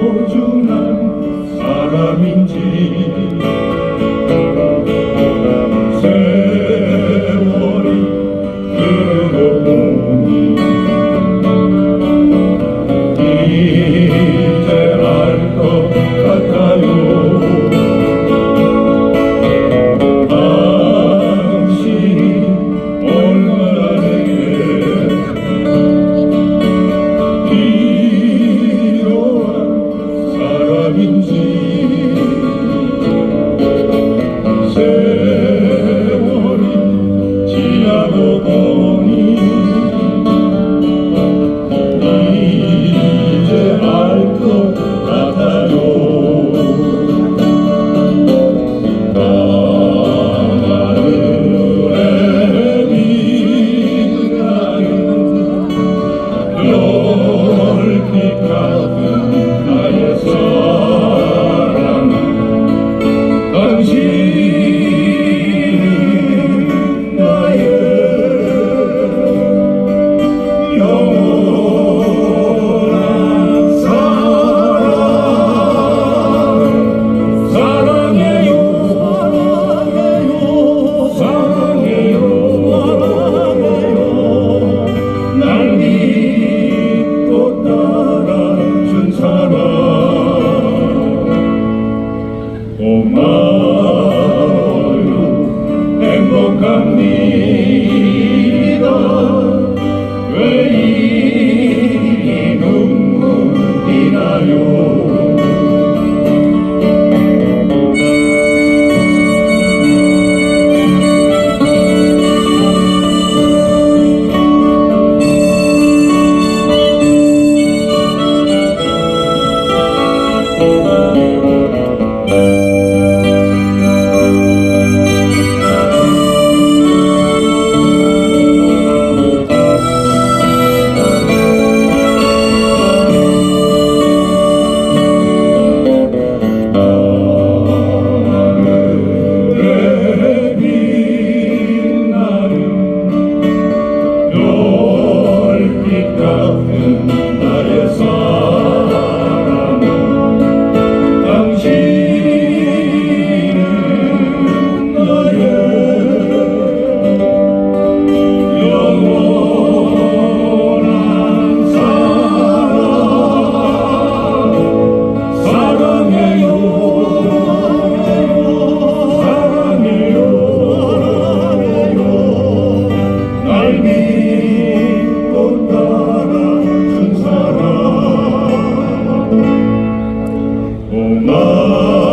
소중한 사람인지 세월이 흐르고 보니 이제 알 것 같아요. 당신이 얼마나 내게 사람인지 세월이 지나고 보니 이제 알 것 같아요. 하늘에 빛나는 별빛 같은 나의 사랑, 당신은 나의 영원한 사랑. 사랑해요, 사랑해요, 사랑해요. 날 믿고 따라준 사랑. 고마워요, 행복합니다. 왜 이리 눈물이 나요.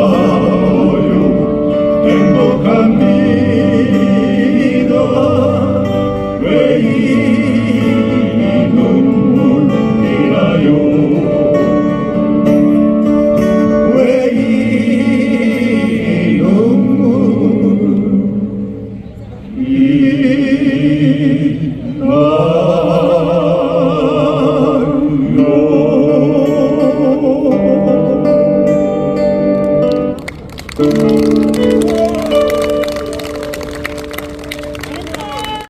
고마워요, 행복합니다. 왜 이리 눈물이 나요. 왜 이리 눈물이 나요.